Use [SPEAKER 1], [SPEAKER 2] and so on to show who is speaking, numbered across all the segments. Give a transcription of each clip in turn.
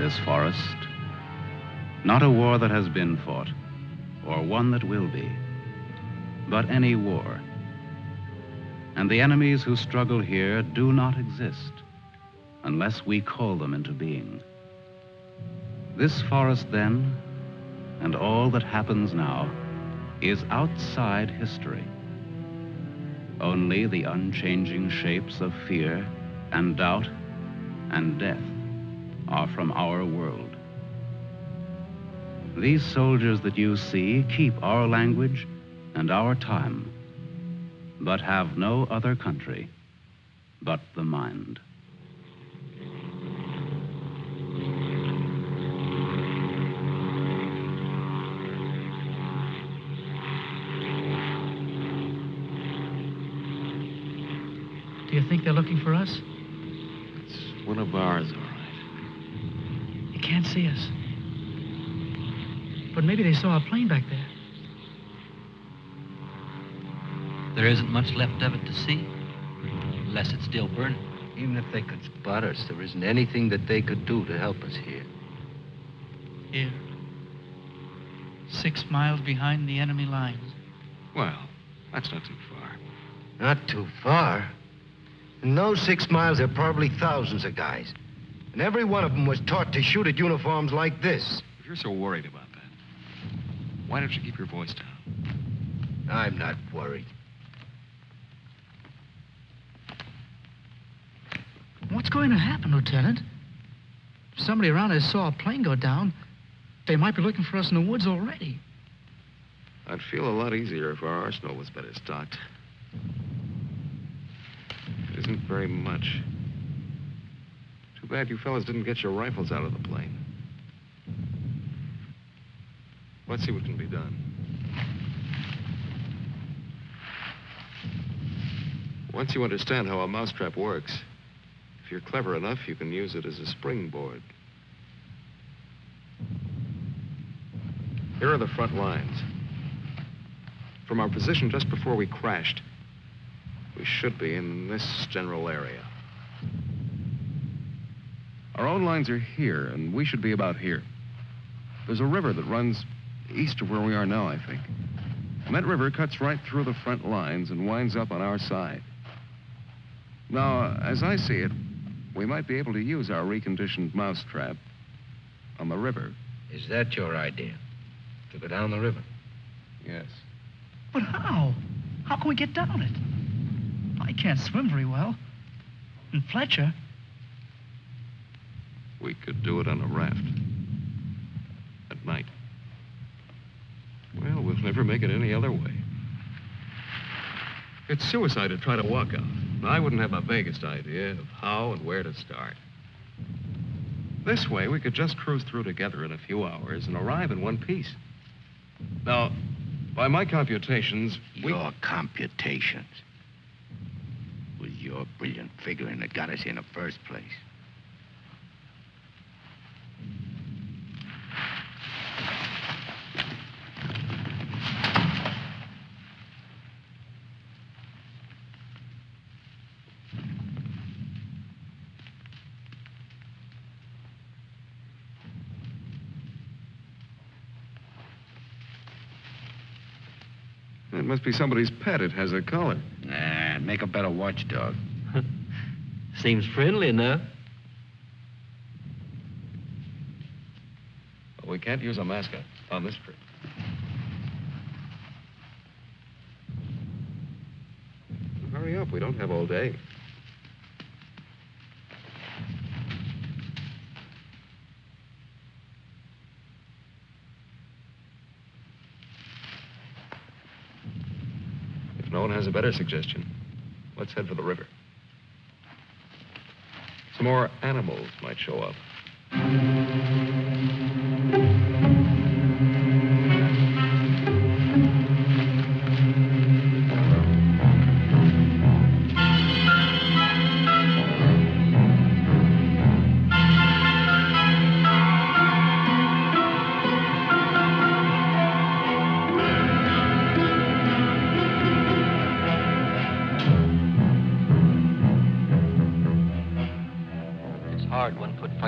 [SPEAKER 1] this forest, not a war that has been fought, or one that will be, but any war. And the enemies who struggle here do not exist unless we call them into being. This forest then, and all that happens now, is outside history. Only the unchanging shapes of fear and doubt and death are from our world. These soldiers that you see keep our language and our time, but have no other country but the mind.
[SPEAKER 2] Do you think they're looking for us?
[SPEAKER 3] It's one of ours, all right.
[SPEAKER 2] You can't see us. But maybe they saw a plane back there.
[SPEAKER 4] There isn't much left of it to see, unless it's still burning.
[SPEAKER 5] Even if they could spot us, there isn't anything that they could do to help us here.
[SPEAKER 2] Here. 6 miles behind the enemy lines.
[SPEAKER 3] Well, that's not too far.
[SPEAKER 5] Not too far. In those 6 miles, there are probably thousands of guys. And every one of them was taught to shoot at uniforms like this.
[SPEAKER 3] If you're so worried about that, why don't you keep your voice down?
[SPEAKER 5] I'm not worried.
[SPEAKER 2] What's going to happen, Lieutenant? If somebody around us saw a plane go down, they might be looking for us in the woods already.
[SPEAKER 3] I'd feel a lot easier if our arsenal was better stocked. It isn't very much. Too bad you fellas didn't get your rifles out of the plane. Let's see what can be done. Once you understand how a mousetrap works, if you're clever enough, you can use it as a springboard. Here are the front lines. From our position just before we crashed, we should be in this general area. Our own lines are here, and we should be about here. There's a river that runs east of where we are now, I think. And that river cuts right through the front lines and winds up on our side. Now, as I see it, we might be able to use our reconditioned mousetrap on the river.
[SPEAKER 5] Is that your idea? To go down the river?
[SPEAKER 3] Yes.
[SPEAKER 2] But how? How can we get down it? I can't swim very well. And Fletcher...
[SPEAKER 3] We could do it on a raft. At night. Well, we'll never make it any other way. It's suicide to try to walk out. I wouldn't have the vaguest idea of how and where to start. This way, we could just cruise through together in a few hours and arrive in one piece. Now, by my computations,
[SPEAKER 5] Your computations? It was your brilliant figuring that got us here in the first place.
[SPEAKER 3] It must be somebody's pet. It has a collar.
[SPEAKER 5] Nah, make a better watchdog.
[SPEAKER 4] Seems friendly enough.
[SPEAKER 3] But we can't use a mascot on this trip. Hurry up. We don't have all day. If no one has a better suggestion, let's head for the river. Some more animals might show up.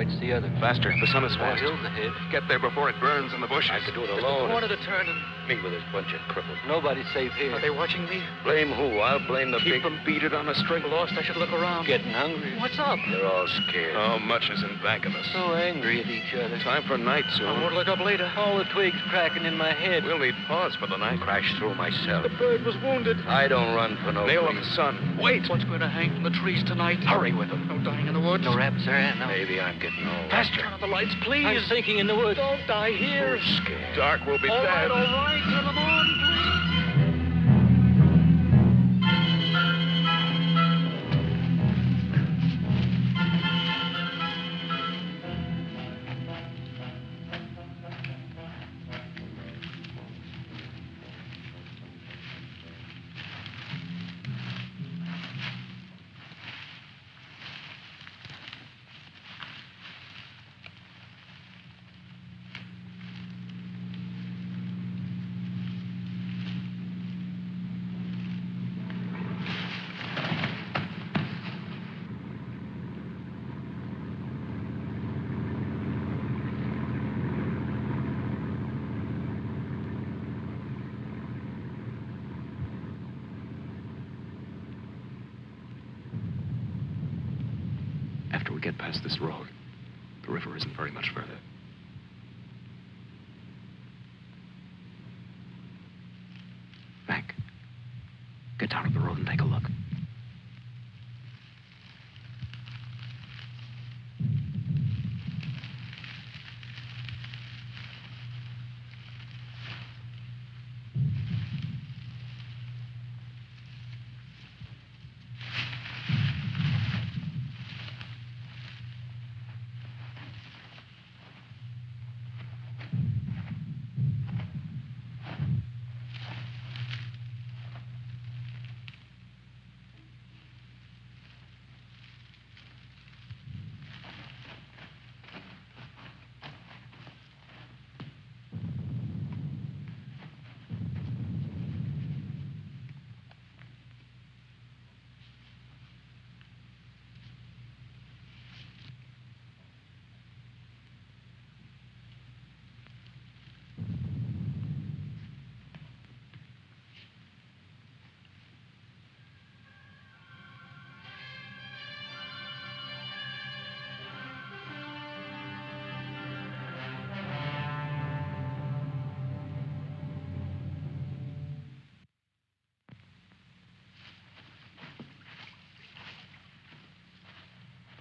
[SPEAKER 6] Coit's the other.
[SPEAKER 3] Faster. The sun is
[SPEAKER 6] That
[SPEAKER 3] lost.
[SPEAKER 6] hill's ahead.
[SPEAKER 3] Get there before it burns in the bushes.
[SPEAKER 6] I could do it
[SPEAKER 2] Just
[SPEAKER 6] alone.
[SPEAKER 2] a corner to turn and...
[SPEAKER 6] Me with this bunch of cripples. Nobody's safe here.
[SPEAKER 2] Are they watching me?
[SPEAKER 6] Blame who? I'll blame the
[SPEAKER 3] Keep
[SPEAKER 6] big...
[SPEAKER 3] them beat it on a string.
[SPEAKER 2] Lost, I should look around.
[SPEAKER 6] Getting hungry.
[SPEAKER 2] What's up?
[SPEAKER 6] They're all scared.
[SPEAKER 3] Oh, much is in back of us.
[SPEAKER 6] So angry at each other.
[SPEAKER 3] Time for night
[SPEAKER 2] I
[SPEAKER 3] soon.
[SPEAKER 2] won't look up later.
[SPEAKER 6] All the twigs cracking in my head.
[SPEAKER 3] We'll need pause for the night.
[SPEAKER 6] Crash through myself.
[SPEAKER 2] The bird was wounded.
[SPEAKER 6] I don't run for no
[SPEAKER 3] Nail of
[SPEAKER 6] reason.
[SPEAKER 3] the sun. Wait.
[SPEAKER 2] What's going to hang from the trees tonight?
[SPEAKER 3] Hurry with them.
[SPEAKER 2] No dying in the woods.
[SPEAKER 6] No rabbits there? No. Maybe I'm getting old.
[SPEAKER 3] Faster.
[SPEAKER 2] Turn on the lights, please.
[SPEAKER 6] I'm thinking in the woods.
[SPEAKER 2] Don't die here.
[SPEAKER 6] Scared.
[SPEAKER 3] Dark will be
[SPEAKER 2] All right,
[SPEAKER 3] bad.
[SPEAKER 2] all right. Turn them on, please.
[SPEAKER 3] After we get past this road, the river isn't very much further. Mac, get down to the road and take a look.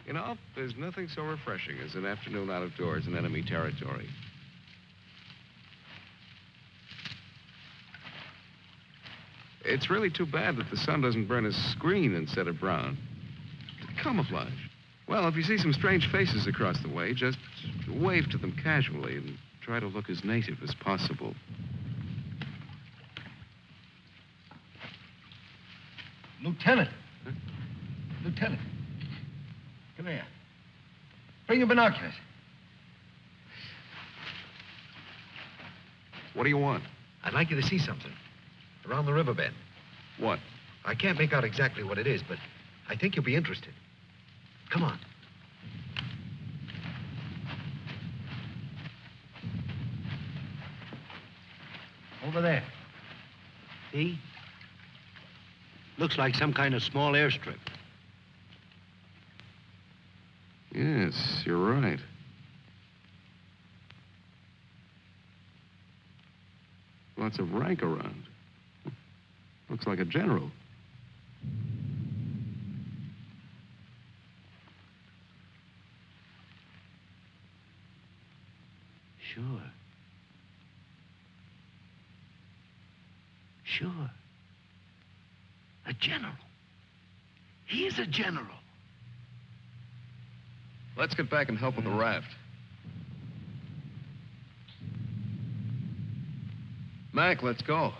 [SPEAKER 3] You know, there's nothing so refreshing as an afternoon out of doors in enemy territory. It's really too bad that the sun doesn't burn his screen instead of brown. Camouflage. Well, if you see some strange faces across the way, just wave to them casually and try to look as native as possible.
[SPEAKER 5] Lieutenant.
[SPEAKER 3] Huh?
[SPEAKER 5] Lieutenant. Come here. Bring your binoculars.
[SPEAKER 3] What do you want?
[SPEAKER 5] I'd like you to see something. Around the riverbed.
[SPEAKER 3] What?
[SPEAKER 5] I can't make out exactly what it is, but I think you'll be interested. Come on. Over there. See? Looks like some kind of small airstrip.
[SPEAKER 3] Yes, you're right. Lots of rank around. Looks like a general.
[SPEAKER 5] Sure. Sure. A general. He's a general.
[SPEAKER 3] Let's get back and help with the raft. Mac, let's go.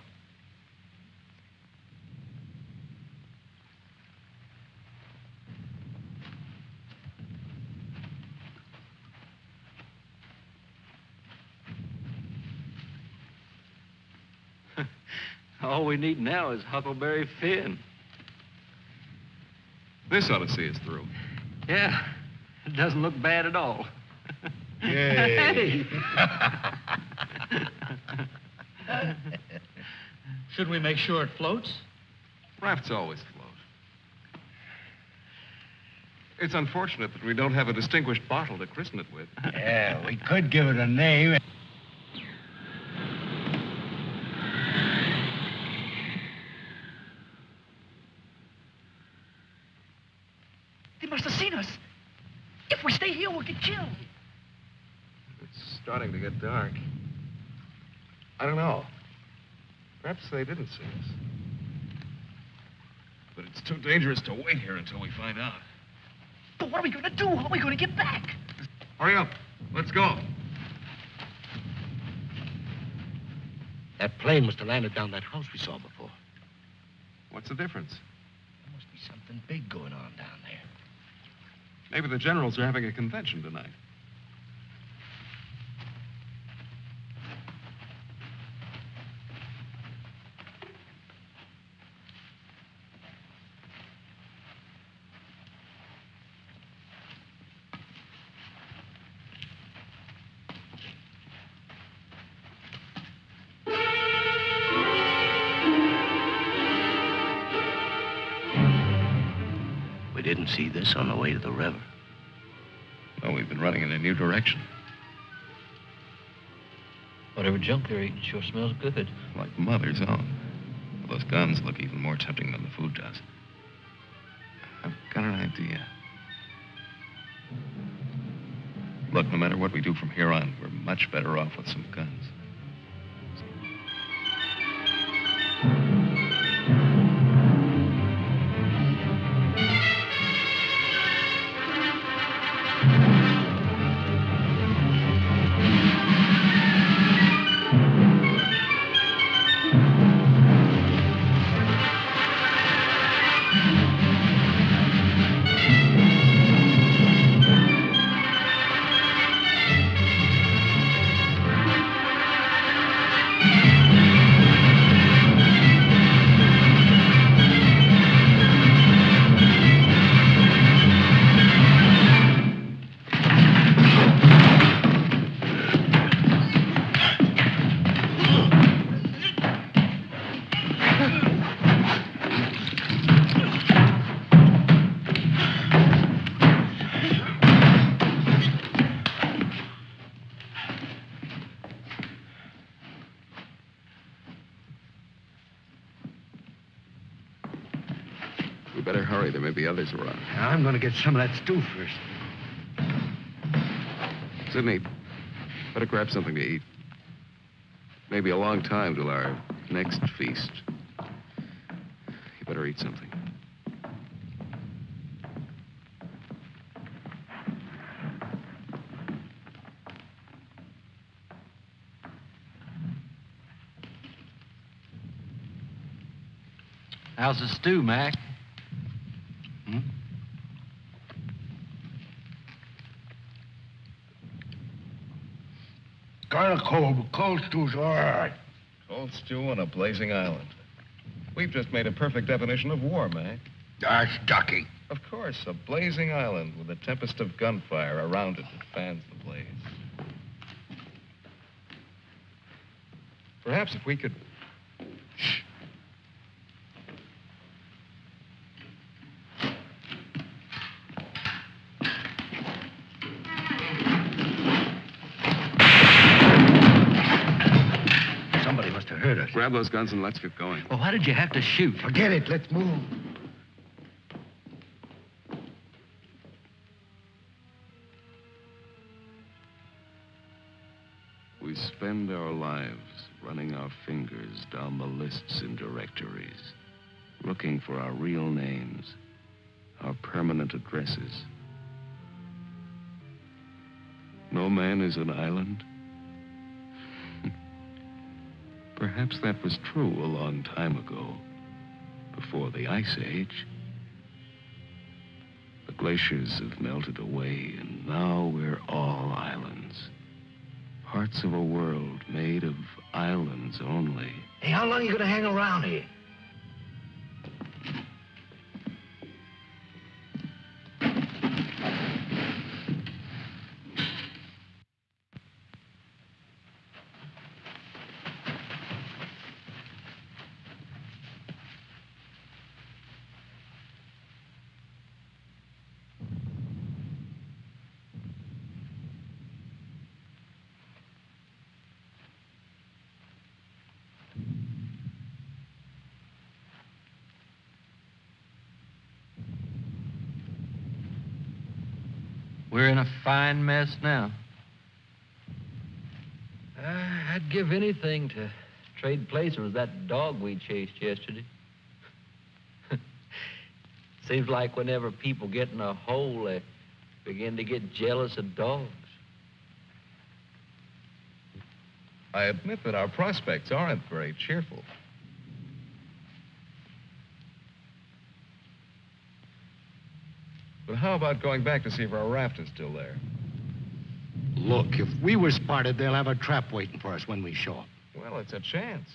[SPEAKER 6] All we need now is Huckleberry Finn.
[SPEAKER 3] This ought to see us through.
[SPEAKER 6] Yeah. It doesn't look bad at all.
[SPEAKER 5] Yay.
[SPEAKER 2] Should we make sure it floats?
[SPEAKER 3] Rafts always float. It's unfortunate that we don't have a distinguished bottle to christen it with.
[SPEAKER 5] Yeah, we could give it a name.
[SPEAKER 2] They must have seen us. If we stay here, we'll get killed.
[SPEAKER 3] It's starting to get dark. I don't know. Perhaps they didn't see us. But it's too dangerous to wait here until we find out.
[SPEAKER 2] But what are we going to do? How are we going to get back?
[SPEAKER 3] Hurry up. Let's go.
[SPEAKER 5] That plane must have landed down that house we saw before.
[SPEAKER 3] What's the difference?
[SPEAKER 5] There must be something big going on down there.
[SPEAKER 3] Maybe the generals are having a convention tonight.
[SPEAKER 5] We didn't see this on the way to the river.
[SPEAKER 3] No, we've been running in a new direction.
[SPEAKER 4] Whatever junk they're eating sure smells good.
[SPEAKER 3] Like Mother's own. Those guns look even more tempting than the food does. I've got an idea. Look, no matter what we do from here on, we're much better off with some guns. We better hurry. There may be others around.
[SPEAKER 5] I'm going to get some of that stew first.
[SPEAKER 3] Sidney, better grab something to eat. Maybe a long time till our next feast. You better eat something.
[SPEAKER 6] How's the stew, Mac?
[SPEAKER 5] Kind of cold, but cold stew's all right.
[SPEAKER 3] Cold stew on a blazing island. We've just made a perfect definition of war, Mac.
[SPEAKER 5] That's ducky.
[SPEAKER 3] Of course, a blazing island with a tempest of gunfire around it that fans the blaze. Perhaps if we could... Shh.
[SPEAKER 5] Somebody must have heard us.
[SPEAKER 3] Grab those guns and let's get going.
[SPEAKER 6] Well, why did you have to shoot?
[SPEAKER 5] Forget it. Let's move.
[SPEAKER 3] We spend our lives running our fingers down the lists and directories, looking for our real names, our permanent addresses. No man is an island. Perhaps that was true a long time ago, before the Ice Age. The glaciers have melted away, and now we're all islands. Parts of a world made of islands only.
[SPEAKER 5] Hey, how long are you going to hang around here?
[SPEAKER 6] We're in a fine mess now. I'd give anything to trade places with that dog we chased yesterday. Seems like whenever people get in a hole, they begin to get jealous of dogs.
[SPEAKER 3] I admit that our prospects aren't very cheerful. But how about going back to see if our raft is still there?
[SPEAKER 5] Look, if we were spotted, they'll have a trap waiting for us when we show up.
[SPEAKER 3] Well, it's a chance.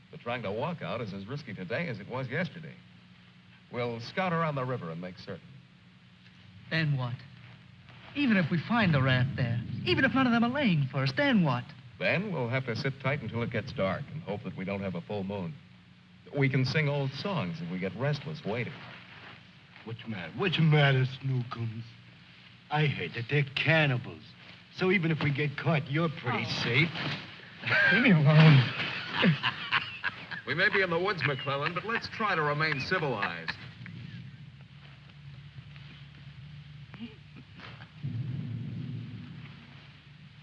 [SPEAKER 3] But trying to walk out is as risky today as it was yesterday. We'll scout around the river and make certain.
[SPEAKER 2] Then what? Even if we find the raft there, even if none of them are laying for us, then what?
[SPEAKER 3] Then we'll have to sit tight until it gets dark and hope that we don't have a full moon. We can sing old songs if we get restless waiting.
[SPEAKER 5] What's the matter, Snookums? I heard that they're cannibals. So even if we get caught, you're pretty safe.
[SPEAKER 2] Leave me alone.
[SPEAKER 3] We may be in the woods, McClellan, but let's try to remain civilized.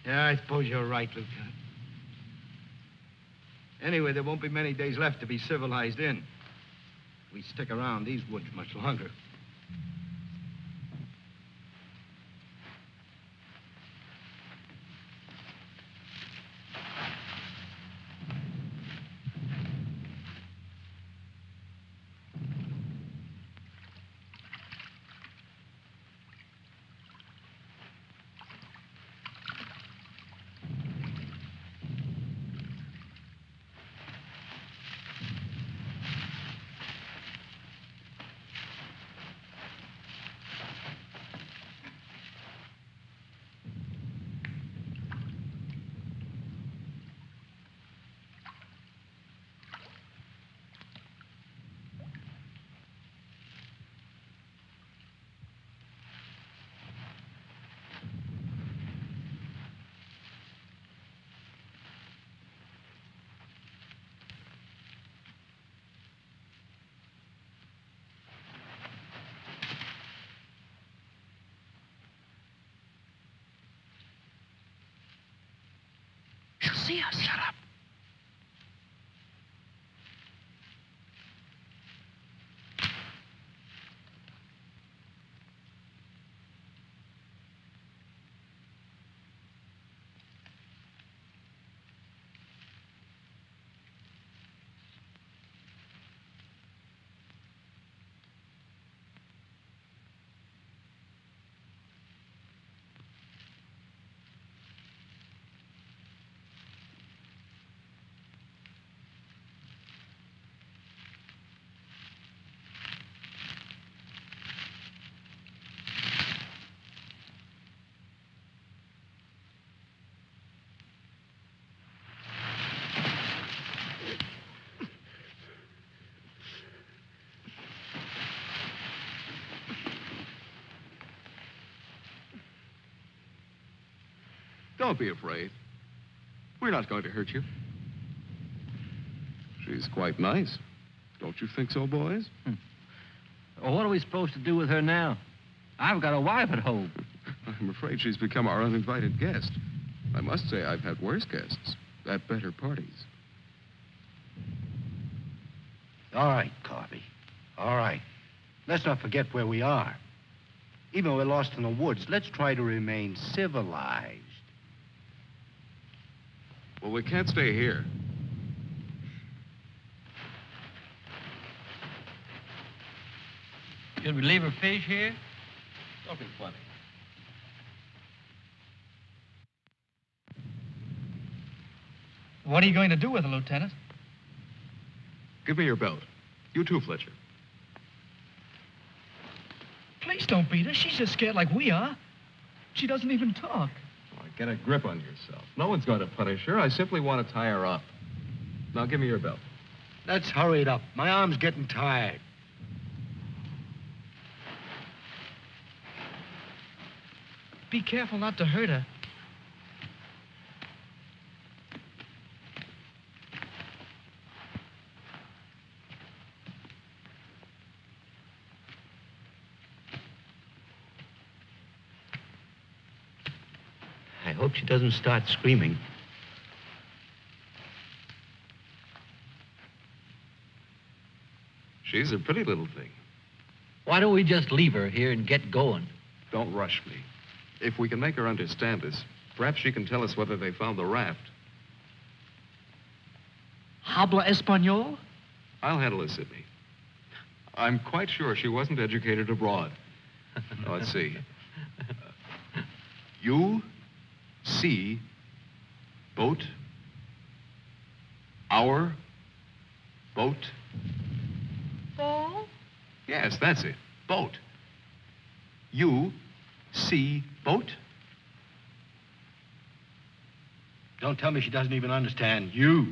[SPEAKER 5] Yeah, I suppose you're right, Lieutenant. Anyway, there won't be many days left to be civilized in. We stick around these woods much longer.
[SPEAKER 2] She'll see us. Shut up.
[SPEAKER 3] Don't be afraid. We're not going to hurt you. She's quite nice. Don't you think so, boys?
[SPEAKER 6] Well, what are we supposed to do with her now? I've got a wife at home.
[SPEAKER 3] I'm afraid she's become our uninvited guest. I must say I've had worse guests at better parties.
[SPEAKER 5] All right, Corby. All right. Let's not forget where we are. Even though we're lost in the woods, let's try to remain civilized.
[SPEAKER 3] Well, we can't stay here.
[SPEAKER 6] Should we leave her fish here?
[SPEAKER 3] Don't be funny.
[SPEAKER 2] What are you going to do with her, Lieutenant?
[SPEAKER 3] Give me your belt. You too, Fletcher.
[SPEAKER 2] Please don't beat her. She's just scared like we are. She doesn't even talk.
[SPEAKER 3] Oh, get a grip on yourself. No one's going to punish her. I simply want to tie her up. Now, give me your belt.
[SPEAKER 5] Let's hurry it up. My arm's getting tired.
[SPEAKER 2] Be careful not to hurt her.
[SPEAKER 5] hope she doesn't start screaming.
[SPEAKER 3] She's a pretty little thing.
[SPEAKER 6] Why don't we just leave her here and get going?
[SPEAKER 3] Don't rush me. If we can make her understand us, perhaps she can tell us whether they found the raft.
[SPEAKER 2] Habla Espanol?
[SPEAKER 3] I'll handle it, Sidney. I'm quite sure she wasn't educated abroad. Now, let's see. You see boat, our boat.
[SPEAKER 7] Ball?
[SPEAKER 3] Yes, that's it. Boat. You see boat?
[SPEAKER 5] Don't tell me she doesn't even understand you.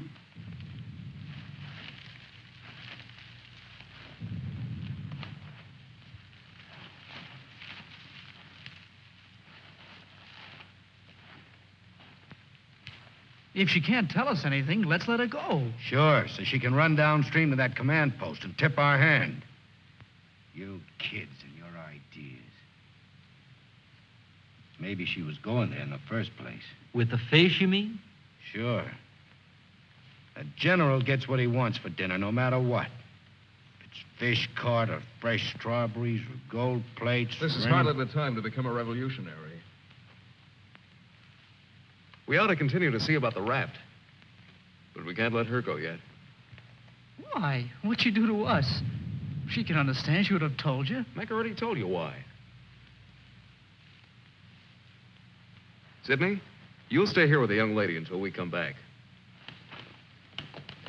[SPEAKER 2] If she can't tell us anything, let's let her go.
[SPEAKER 5] Sure, so she can run downstream to that command post and tip our hand. You kids and your ideas. Maybe she was going there in the first place.
[SPEAKER 6] With the fish, you mean?
[SPEAKER 5] Sure. A general gets what he wants for dinner, no matter what. If it's fish caught or fresh strawberries or gold plates.
[SPEAKER 3] This is
[SPEAKER 5] shrimp.
[SPEAKER 3] hardly the time to become a revolutionary. We ought to continue to see about the raft. But we can't let her go yet.
[SPEAKER 2] Why? What'd she do to us? If she can understand, she would have told you.
[SPEAKER 3] Mac already told you why. Sidney, you'll stay here with the young lady until we come back.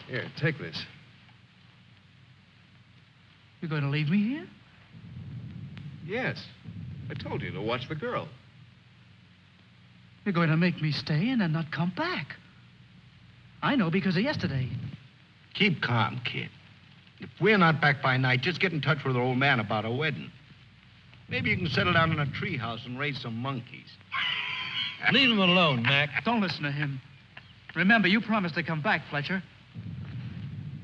[SPEAKER 3] Here, take this.
[SPEAKER 2] You're going to leave me here?
[SPEAKER 3] Yes. I told you to watch the girl.
[SPEAKER 2] You're going to make me stay and then not come back. I know because of yesterday.
[SPEAKER 5] Keep calm, kid. If we're not back by night, just get in touch with the old man about a wedding. Maybe you can settle down in a treehouse and raise some monkeys.
[SPEAKER 6] Leave him alone, Mac.
[SPEAKER 2] Don't listen to him. Remember, you promised to come back, Fletcher.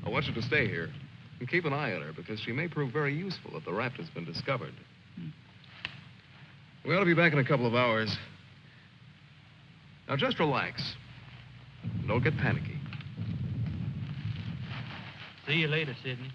[SPEAKER 3] I want you to stay here and keep an eye on her because she may prove very useful if the raft has been discovered. We ought to be back in a couple of hours. Now, just relax. Don't get panicky.
[SPEAKER 6] See you later, Sidney.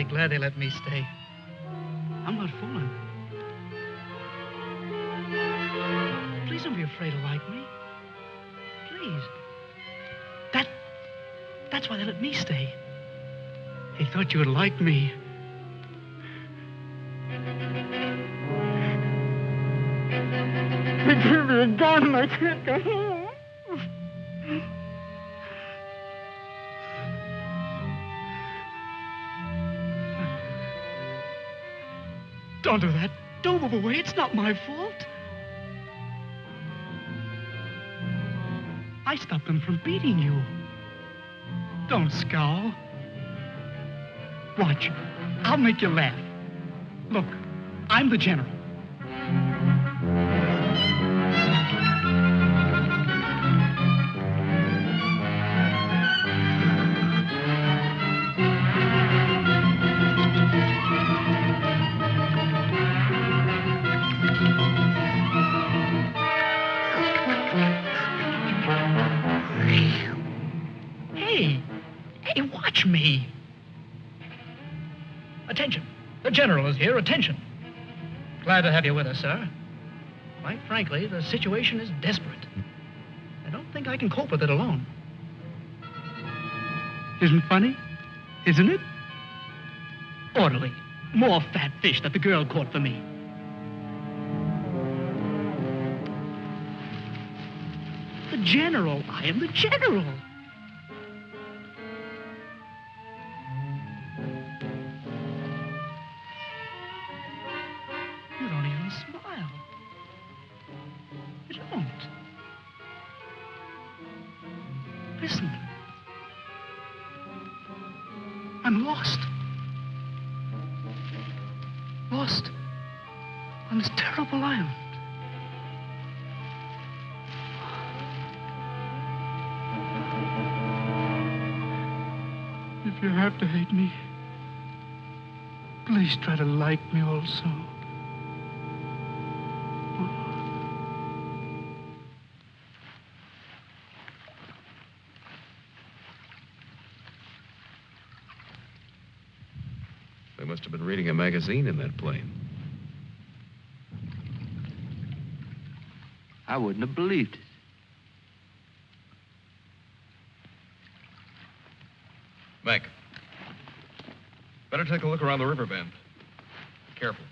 [SPEAKER 2] Glad they let me stay. I'm not fooling. Please don't be afraid to like me. Please. That's why they let me stay. They thought you would like me.
[SPEAKER 7] They gave me a gun and I can't go home.
[SPEAKER 2] Don't do that. Don't move away. It's not my fault. I stopped them from beating you. Don't scowl. Watch. I'll make you laugh. Look, I'm the general. Hey, watch me. Attention. The general is here. Attention. Glad to have you with us, sir. Quite frankly, the situation is desperate. I don't think I can cope with it alone. Isn't funny? Isn't it? Orderly. More fat fish that the girl caught for me. The general. I am the general. Listen. I'm lost. Lost on this terrible island. If you have to hate me, please try to like me also.
[SPEAKER 3] They must have been reading a magazine in that plane.
[SPEAKER 6] I wouldn't have believed it.
[SPEAKER 3] Mac, better take a look around the river bend. Careful.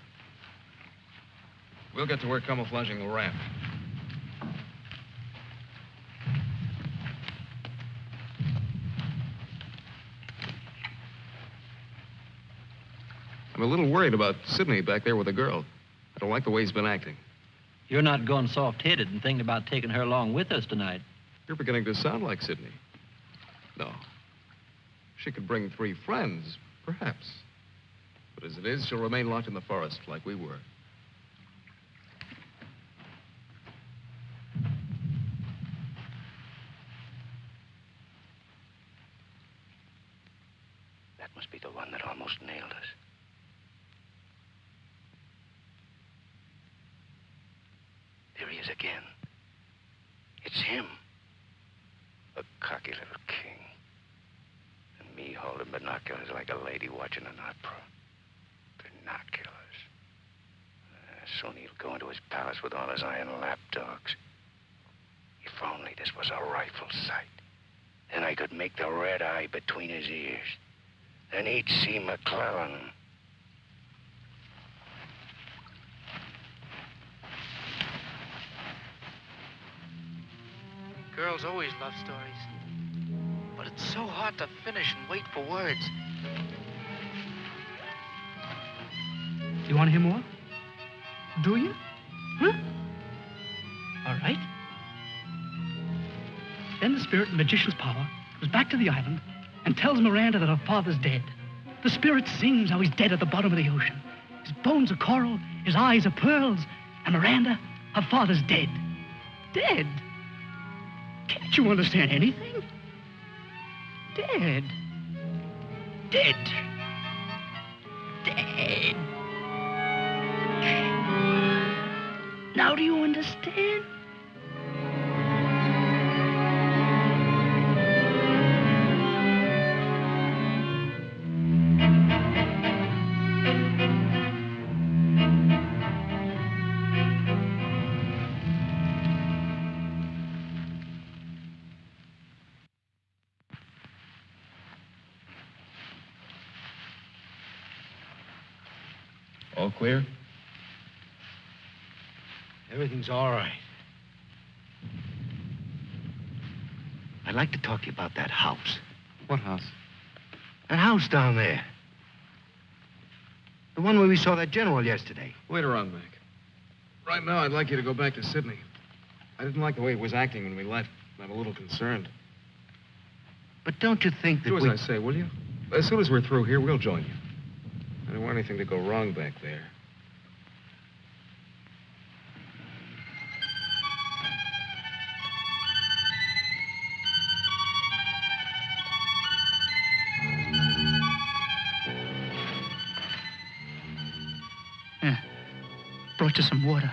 [SPEAKER 3] We'll get to work camouflaging the raft. I'm a little worried about Sidney back there with the girl. I don't like the way he's been acting.
[SPEAKER 4] You're not going soft-headed and thinking about taking her along with us tonight.
[SPEAKER 3] You're beginning to sound like Sidney. No. She could bring 3 friends, perhaps. But as it is, she'll remain locked in the forest like we were.
[SPEAKER 5] That must be the one that almost nailed us. There he is again. It's him. A cocky little king. And me holding binoculars like a lady watching an opera. Binoculars. Soon he'll go into his palace with all his iron lapdogs. If only this was a rifle sight. Then I could make the red eye between his ears. Then he'd see McClellan.
[SPEAKER 2] Girls always love stories. But it's so hard to finish and wait for words. Do you want to hear more? Do you? Huh? All right. Then the spirit in magician's power goes back to the island and tells Miranda that her father's dead. The spirit sings how he's dead at the bottom of the ocean. His bones are coral, his eyes are pearls, and Miranda, her father's dead. Dead? Can't you understand anything? Dead. Dead. Dead. Now do you understand?
[SPEAKER 3] All clear?
[SPEAKER 5] Everything's all right. I'd like to talk to you about that house.
[SPEAKER 3] What house?
[SPEAKER 5] That house down there. The one where we saw that general yesterday.
[SPEAKER 3] Later on, Mac. Right now, I'd like you to go back to Sidney. I didn't like the way he was acting when we left. I'm a little concerned.
[SPEAKER 5] But don't you think that
[SPEAKER 3] Do as I say, will you? As soon as we're through here, we'll join you. I don't want anything to go wrong back there.
[SPEAKER 2] Yeah. Brought you some water.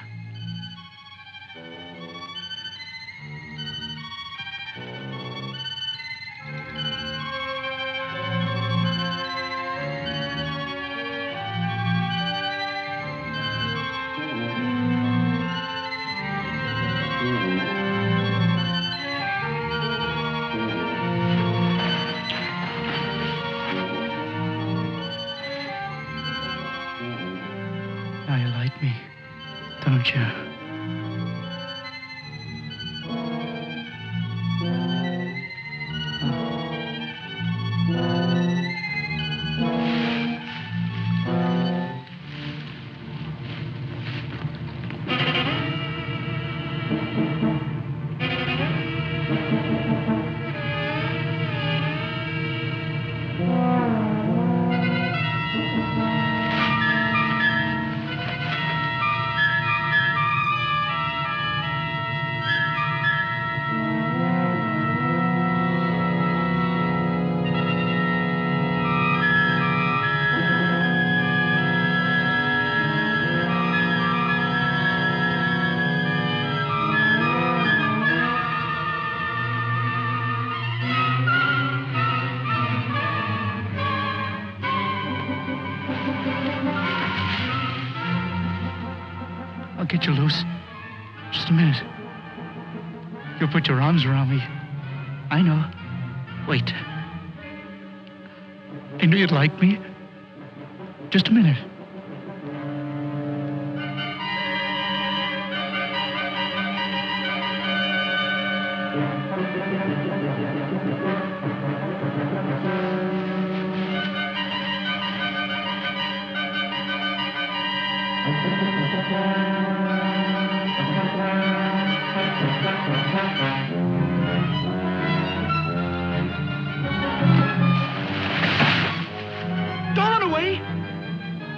[SPEAKER 2] Now you like me, don't you? get you loose. Just a minute. You'll put your arms around me. I know. Wait. I knew you'd like me. Just a minute. Don't run away.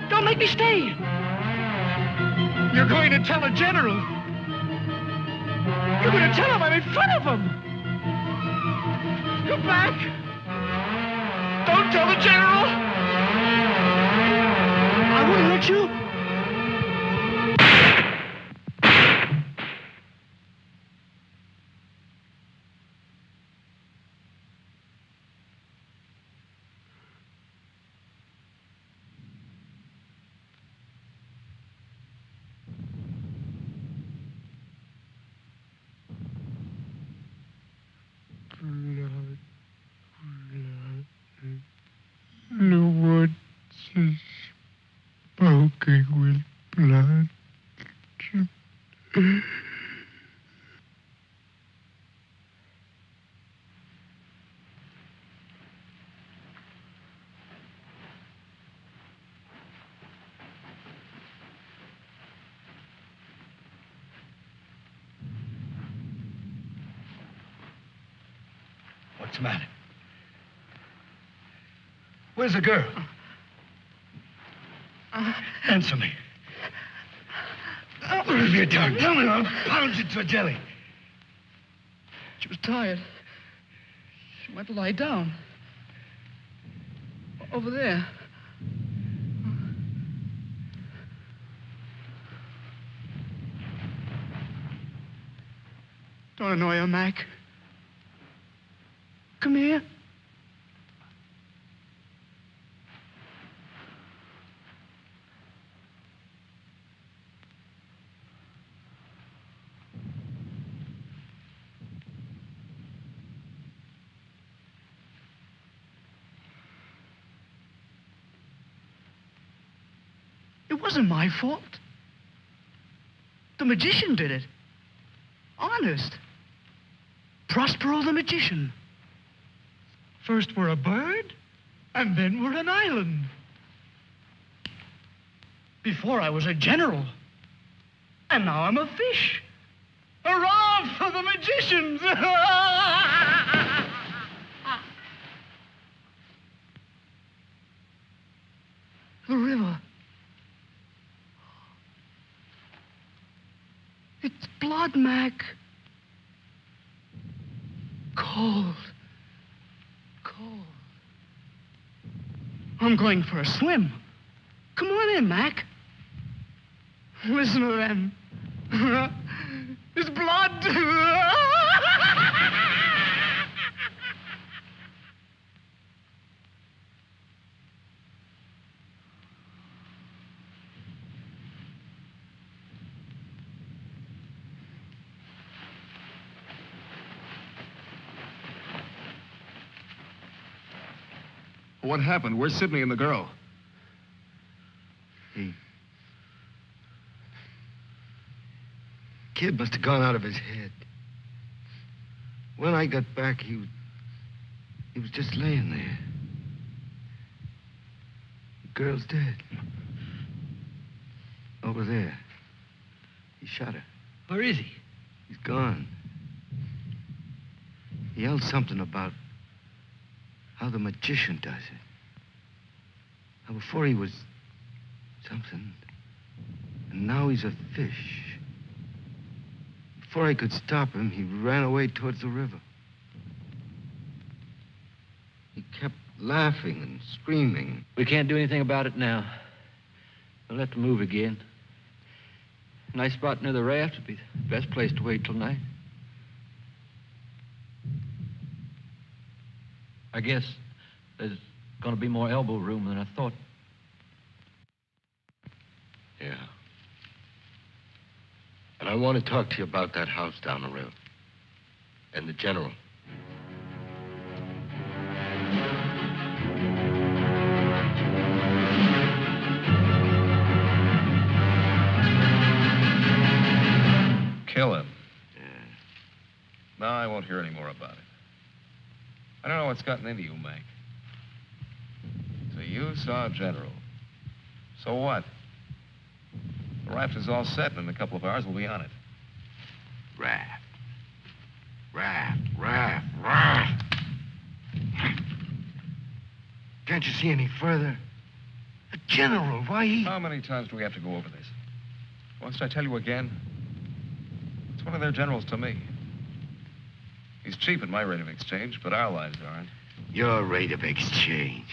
[SPEAKER 2] Don't make me stay. You're going to tell the general. You're going to tell him I'm in front of him. Come back. Don't tell the general. I wouldn't let you.
[SPEAKER 7] The woods is smoking with blood.
[SPEAKER 2] What's the matter? Where's the girl? Answer me. What have you done? Tell me, or I'll pound you to a jelly.
[SPEAKER 8] She was tired. She went to lie down. Over there.
[SPEAKER 2] Don't annoy her, Mac. Come here. It wasn't my fault. The magician did it. Honest. Prospero the magician. First we're a bird, and then we're an island. Before I was a general, and now I'm a fish. Hurrah for the magicians! The river. It's blood, Mac. Cold. Cold. I'm going for a swim. Come on in, Mac. Listen to them. It's blood.
[SPEAKER 3] What happened? Where's Sidney and the girl?
[SPEAKER 5] Kid must have gone out of his head. When I got back, he was just laying there. The girl's dead. Over there. He shot her.
[SPEAKER 6] Where is he?
[SPEAKER 5] He's gone. He yelled something about how the magician does it. Now, before he was something, and now he's a fish. Before I could stop him, he ran away towards the river. He kept laughing and screaming.
[SPEAKER 6] We can't do anything about it now. We'll have to move again. A nice spot near the raft would be the best place to wait till night. I guess there's going to be more elbow room than I thought.
[SPEAKER 3] Yeah.
[SPEAKER 5] And I want to talk to you about that house down the river. And the general.
[SPEAKER 3] Kill him.
[SPEAKER 5] Yeah.
[SPEAKER 3] No, I won't hear any more about it. I don't know what's gotten into you, Mac. So you saw General. So what? The raft is all set, and in a couple of hours we'll be on it.
[SPEAKER 5] Raft. Raft. Can't you see any further? The general, why he...
[SPEAKER 3] How many times do we have to go over this? Must I tell you again? It's one of their generals to me. He's cheap at my rate of exchange, but our lives aren't.
[SPEAKER 5] Your rate of exchange.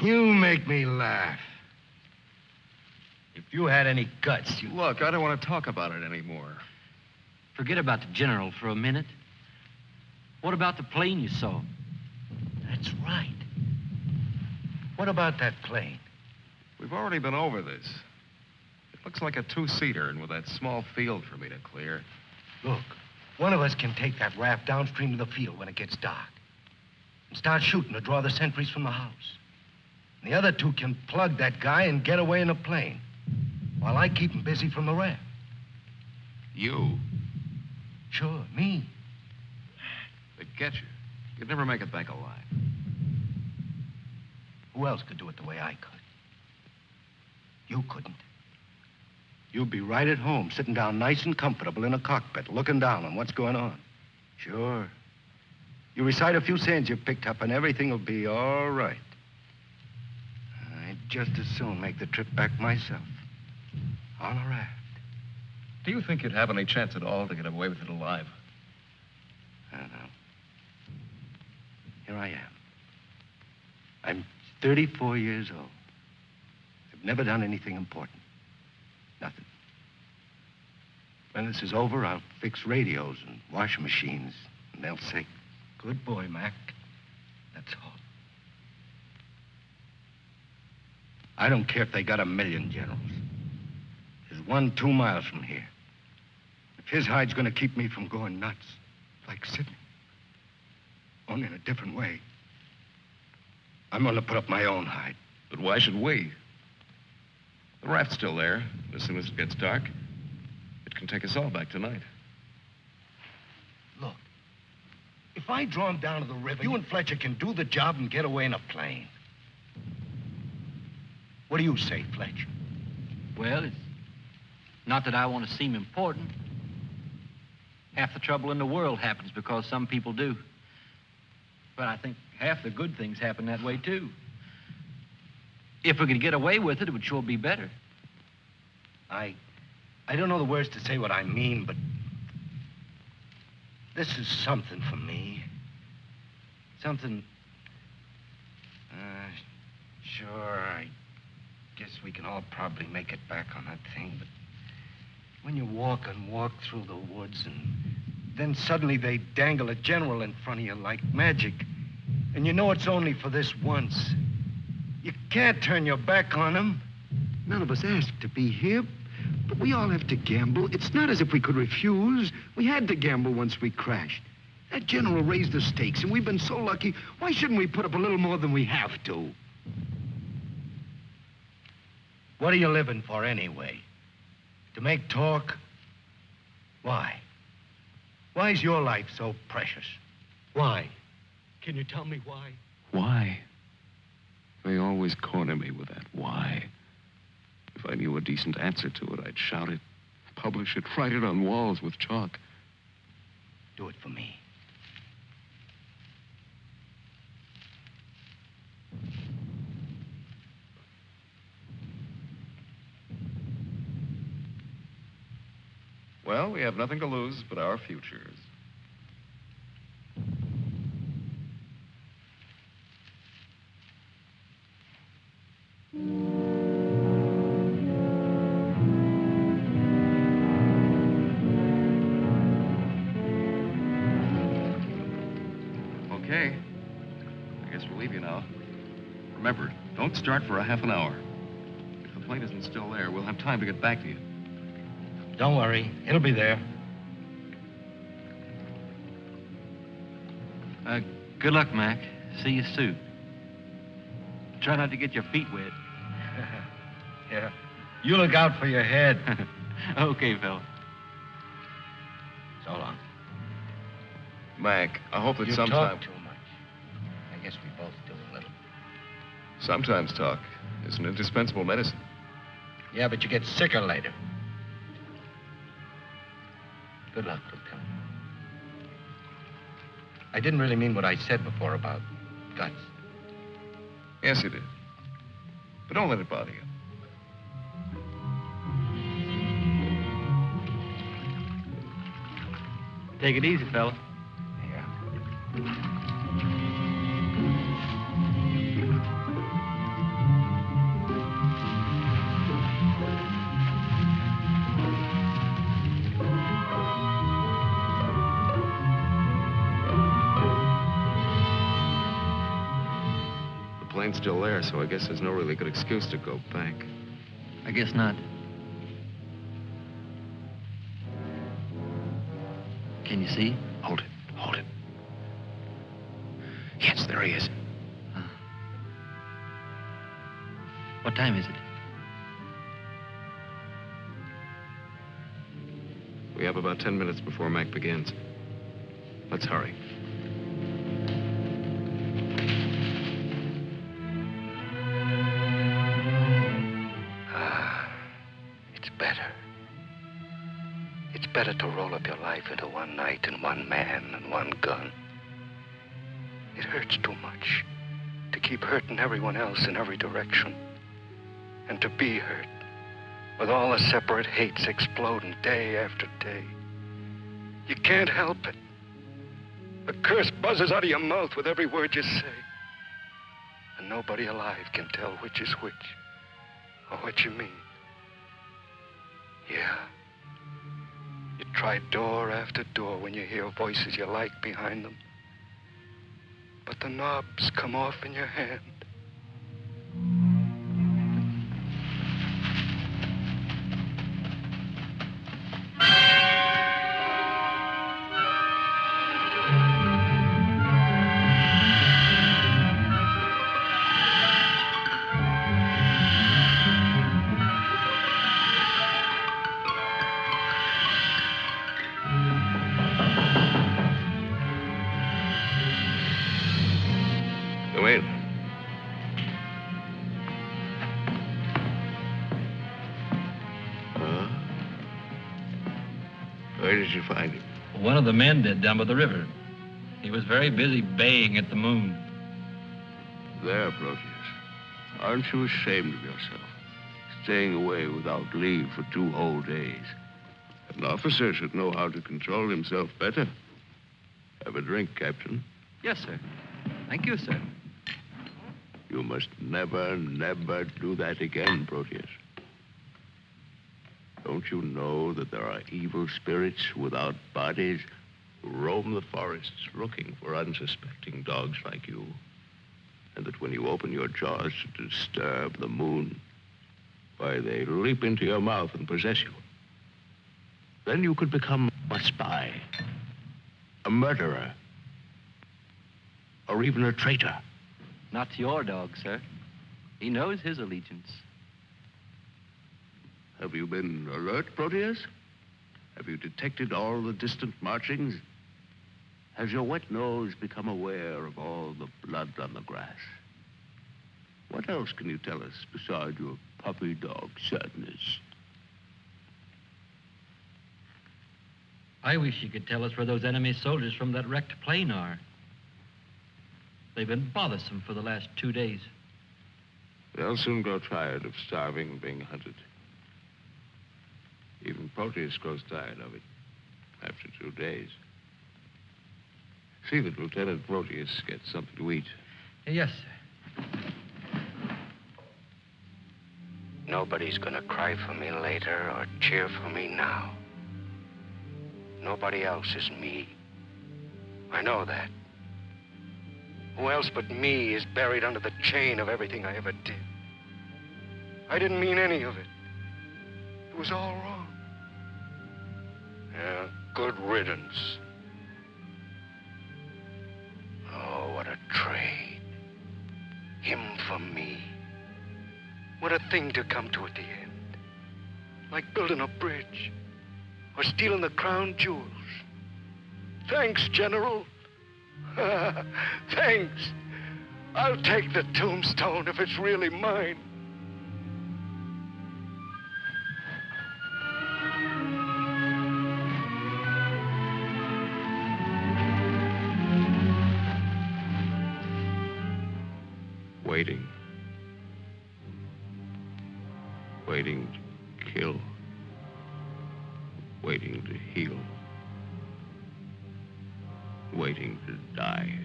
[SPEAKER 5] You make me laugh. If you had any guts, you...
[SPEAKER 3] Look, I don't want to talk about it anymore.
[SPEAKER 4] Forget about the general for a minute. What about the plane you saw?
[SPEAKER 5] That's right. What about that plane?
[SPEAKER 3] We've already been over this. It looks like a two-seater, and with that small field for me to clear.
[SPEAKER 5] Look, one of us can take that raft downstream to the field when it gets dark and start shooting to draw the sentries from the house. And the other two can plug that guy and get away in a plane while I keep him busy from the raft.
[SPEAKER 3] You?
[SPEAKER 5] Sure, me.
[SPEAKER 3] They'd get you. You'd never make it back alive.
[SPEAKER 5] Who else could do it the way I could? You couldn't. You'd be right at home, sitting down nice and comfortable in a cockpit, looking down on what's going on. Sure. You recite a few sayings you picked up, and everything will be all right. I'd just as soon make the trip back myself. On a raft.
[SPEAKER 3] Do you think you'd have any chance at all to get away with it alive?
[SPEAKER 5] I don't know. Here I am. I'm 34 years old. I've never done anything important. Nothing. When this is over, I'll fix radios and washing machines, and they'll say, "Good boy, Mac." That's all. I don't care if they got 1,000,000 generals. There's one 2 miles from here. If his hide's gonna keep me from going nuts, like Sidney, only in a different way, I'm gonna put up my own hide.
[SPEAKER 3] But why should we? The raft's still there. As soon as it gets dark, it can take us all back tonight.
[SPEAKER 5] Look, if I draw him down to the river, you and Fletcher can do the job and get away in a plane. What do you say, Fletcher?
[SPEAKER 4] Well, it's not that I want to seem important. Half the trouble in the world happens because some people do. But I think half the good things happen that way, too. If we could get away with it, it would sure be better.
[SPEAKER 5] I don't know the words to say what I mean, but this is something for me. Something... Sure, I guess we can all probably make it back on that thing, but when you walk and walk through the woods and then suddenly they dangle a general in front of you like magic, and you know it's only for this once, you can't turn your back on him.
[SPEAKER 9] None of us asked to be here, but we all have to gamble. It's not as if we could refuse. We had to gamble once we crashed. That general raised the stakes, and we've been so lucky. Why shouldn't we put up a little more than we have to?
[SPEAKER 5] What are you living for anyway? To make talk? Why? Why's your life so precious? Why? Can you tell me why?
[SPEAKER 3] Why? They always corner me with that why. If I knew a decent answer to it, I'd shout it, publish it, write it on walls with chalk.
[SPEAKER 5] Do it for me.
[SPEAKER 3] Well, we have nothing to lose but our futures. Okay. I guess we'll leave you now. Remember, don't start for a half an hour. If the plane isn't still there, we'll have time to get back to you.
[SPEAKER 5] Don't worry. It'll be there.
[SPEAKER 6] Good luck, Mac. See you soon. Try not to get your feet wet.
[SPEAKER 5] Yeah. You look out for your head.
[SPEAKER 6] Okay, fella.
[SPEAKER 5] So long.
[SPEAKER 3] Mac, I hope that
[SPEAKER 5] You
[SPEAKER 3] sometime...
[SPEAKER 5] talk too much. I guess we both do a little.
[SPEAKER 3] Sometimes talk is an indispensable medicine.
[SPEAKER 5] Yeah, but you get sicker later. Good luck, Lieutenant. I didn't really mean what I said before about guts.
[SPEAKER 3] Yes, you did. But don't let it bother you.
[SPEAKER 6] Take it easy, fella.
[SPEAKER 5] Yeah.
[SPEAKER 3] The plane's still there, so I guess there's no really good excuse to go back.
[SPEAKER 6] I guess not. Can you see?
[SPEAKER 5] Hold it. Hold it. Yes, there he is.
[SPEAKER 6] What time is it?
[SPEAKER 3] We have about 10 minutes before Mac begins. Let's hurry.
[SPEAKER 5] It's better. It's better to roll up your life into one night and one man and one gun. It hurts too much to keep hurting everyone else in every direction. And to be hurt with all the separate hates exploding day after day. You can't help it. A curse buzzes out of your mouth with every word you say. And nobody alive can tell which is which or what you mean. Yeah. You try door after door when you hear voices you like behind them. But the knobs come off in your hand.
[SPEAKER 3] Wait. Where did you find him?
[SPEAKER 6] One of the men did down by the river. He was very busy baying at the moon.
[SPEAKER 10] There, Proteus. Aren't you ashamed of yourself? Staying away without leave for 2 whole days. An officer should know how to control himself better. Have a drink, Captain.
[SPEAKER 6] Yes, sir. Thank you, sir.
[SPEAKER 10] You must never, never do that again, Proteus. Don't you know that there are evil spirits without bodies who roam the forests looking for unsuspecting dogs like you? And that when you open your jaws to disturb the moon, why, they leap into your mouth and possess you. Then you could become a spy, a murderer, or even a traitor.
[SPEAKER 6] Not to your dog, sir. He knows his allegiance.
[SPEAKER 10] Have you been alert, Proteus? Have you detected all the distant marchings? Has your wet nose become aware of all the blood on the grass? What else can you tell us besides your puppy dog sadness?
[SPEAKER 6] I wish you could tell us where those enemy soldiers from that wrecked plane are. They've been bothersome for the last 2 days.
[SPEAKER 10] They'll soon grow tired of starving and being hunted. Even Proteus grows tired of it after 2 days. See that Lieutenant Proteus gets something to eat.
[SPEAKER 6] Yes, sir.
[SPEAKER 5] Nobody's gonna cry for me later or cheer for me now. Nobody else is me. I know that. Who else but me is buried under the chain of everything I ever did?
[SPEAKER 9] I didn't mean any of it. It was all wrong. Yeah, good riddance. Oh, what a trade. Him for me. What a thing to come to at the end. Like building a bridge. Or stealing the crown jewels. Thanks, General. Thanks. I'll take the tombstone if it's really mine.
[SPEAKER 10] Waiting. Waiting to kill. Waiting to heal. Waiting to die.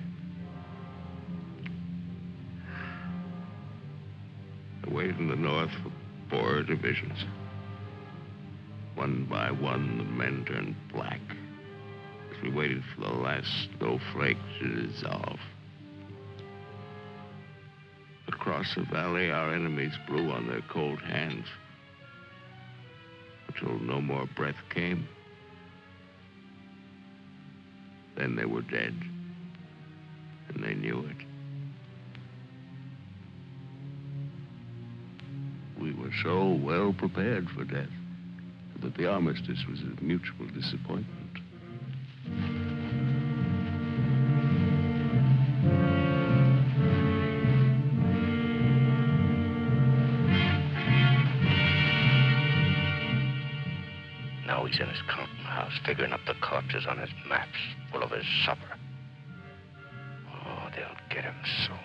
[SPEAKER 10] I waited in the north for 4 divisions. One by one, the men turned black as we waited for the last snowflake to dissolve. Across the valley, our enemies blew on their cold hands until no more breath came. Then they were dead, and they knew it. We were so well prepared for death that the armistice was a mutual disappointment.
[SPEAKER 5] Now he's in his counting house, figuring up the corpses on his maps, full of his supper. Oh, they'll get him soon.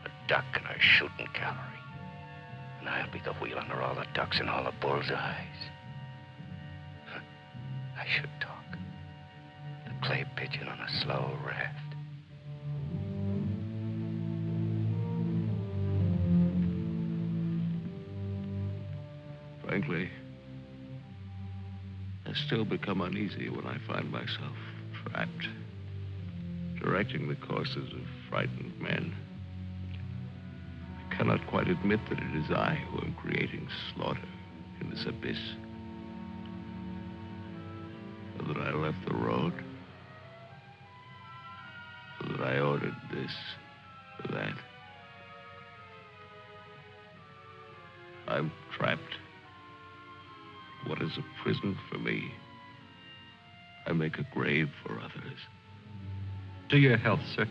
[SPEAKER 5] A duck in a shooting gallery. And I'll be the wheel under all the ducks and all the bull's eyes. I should talk. The clay pigeon on a slow raft.
[SPEAKER 10] Frankly, I still become uneasy when I find myself trapped, directing the courses of frightened men. I cannot quite admit that it is I who am creating slaughter in this abyss. So that I left the road. So that I ordered this or that. I'm trapped. What is a prison for me? I make a grave for others.
[SPEAKER 6] To your health, sir.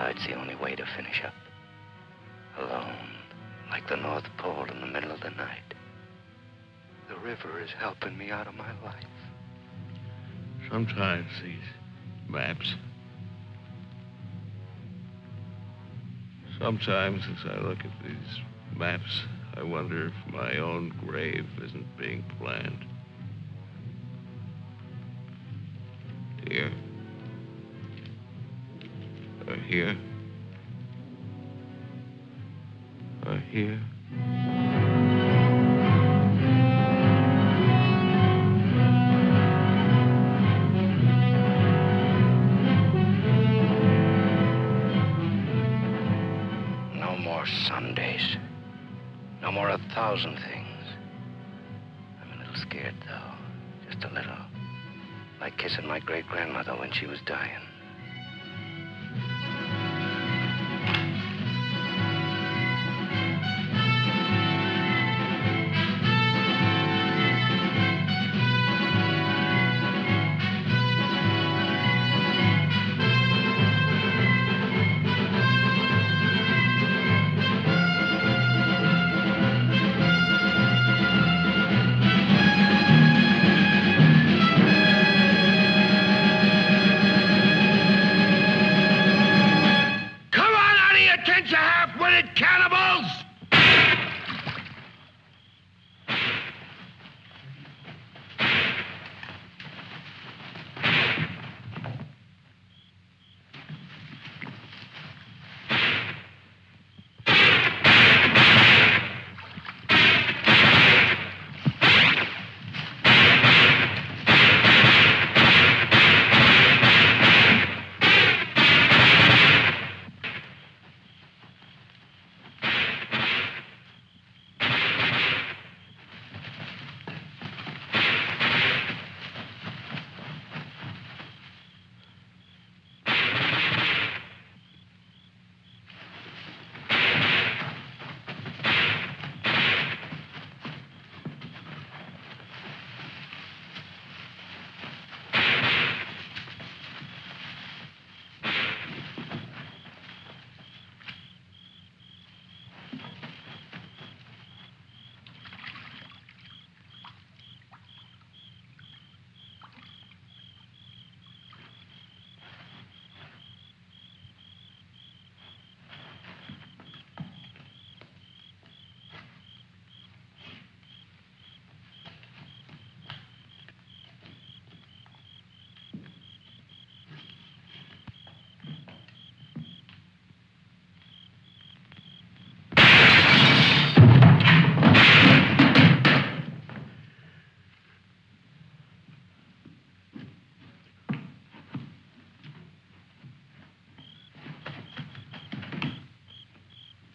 [SPEAKER 5] It's the only way to finish up. Alone, like the North Pole in the middle of the night. The river is helping me out of my life.
[SPEAKER 10] Sometimes these maps. Sometimes as I look at these maps, I wonder if my own grave isn't being planned. Here. Or here. Or here.
[SPEAKER 5] Sundays. No more 1,000 things. I'm a little scared, though. Just a little. Like kissing my great-grandmother when she was dying.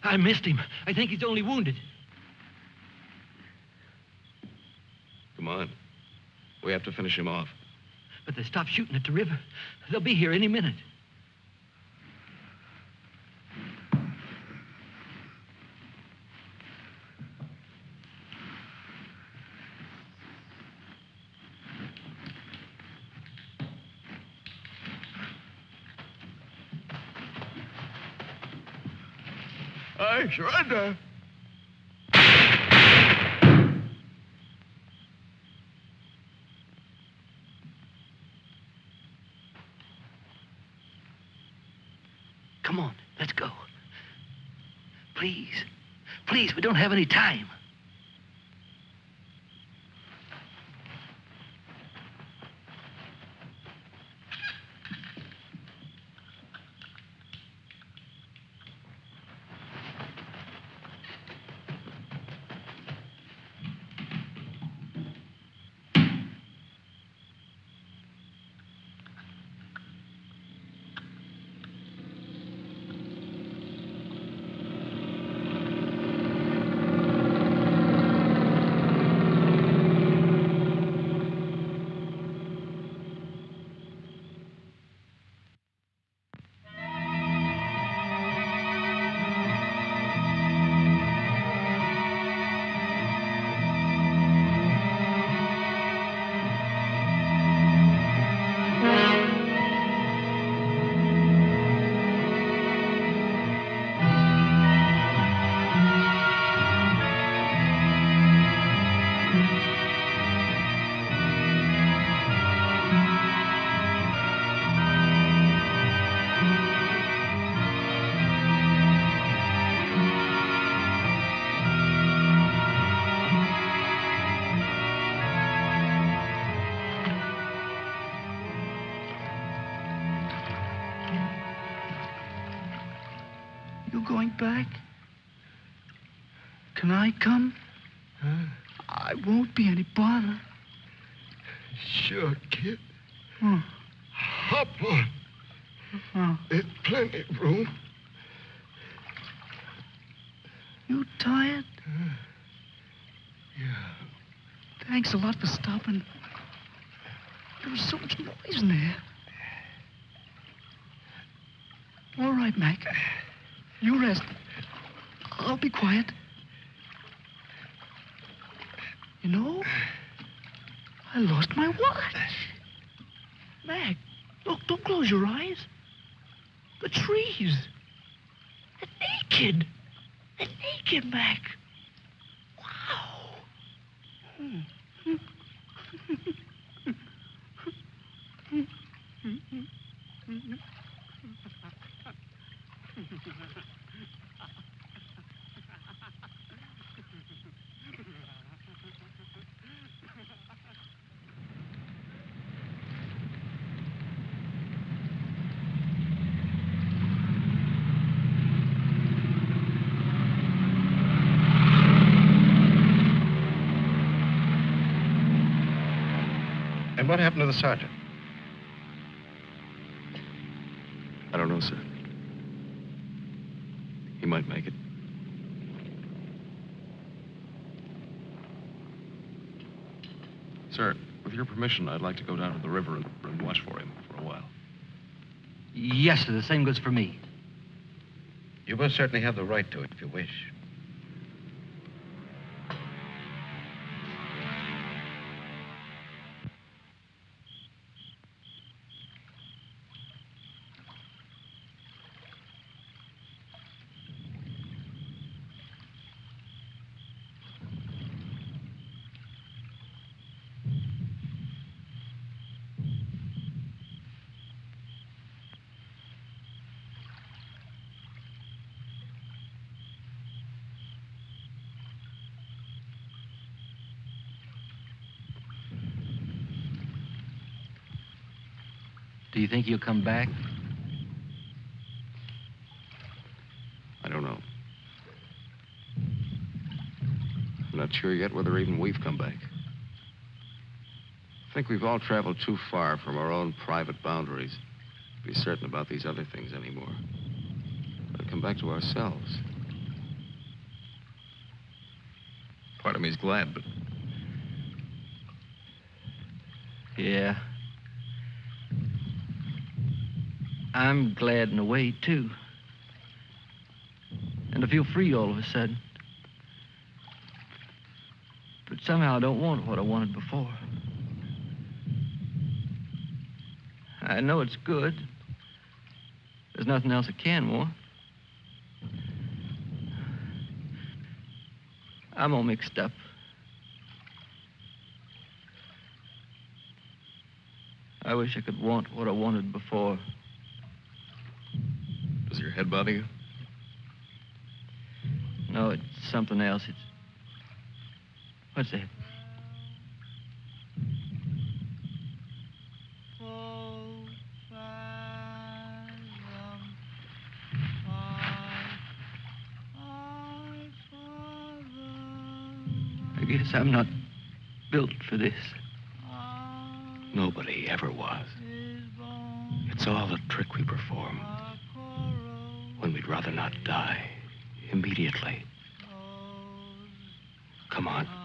[SPEAKER 6] I missed him. I think he's only wounded.
[SPEAKER 3] Come on. We have to finish him off.
[SPEAKER 6] But they stopped shooting at the river. They'll be here any minute.
[SPEAKER 9] I surrender.
[SPEAKER 6] Come on, let's go. Please. Please, we don't have any time.
[SPEAKER 2] Going back? Can I come? I won't be any bother.
[SPEAKER 9] Sure, kid.
[SPEAKER 2] Oh.
[SPEAKER 9] Hop on.
[SPEAKER 2] Oh.
[SPEAKER 9] There's plenty of room.
[SPEAKER 2] You tired?
[SPEAKER 9] Yeah.
[SPEAKER 2] Thanks a lot for stopping. There was so much noise in there. All right, Mac. You rest. I'll be quiet. You know, I lost my watch. Mac, look, don't close your eyes. The trees. They're naked. They're naked, Mac. Wow.
[SPEAKER 3] And what happened to the sergeant? I don't know, sir. He might make it. Sir, with your permission, I'd like to go down to the river and watch for him for a while.
[SPEAKER 6] Yes, sir. The same goes for me.
[SPEAKER 10] You most certainly have the right to it if you wish.
[SPEAKER 6] Do you think he'll come back?
[SPEAKER 3] I don't know. I'm not sure yet whether even we've come back. I think we've all traveled too far from our own private boundaries to be certain about these other things anymore. We'll come back to ourselves. Part of me's glad, but...
[SPEAKER 6] Yeah. I'm glad in a way, too. And I feel free all of a sudden. But somehow I don't want what I wanted before. I know it's good. There's nothing else I can want. I'm all mixed up. I wish I could want what I wanted before.
[SPEAKER 3] Does your head bother you?
[SPEAKER 6] No, it's something else. It's... What's that? I guess I'm not built for this.
[SPEAKER 5] Nobody ever was. It's all a trick we perform. When we'd rather not die immediately. Come on.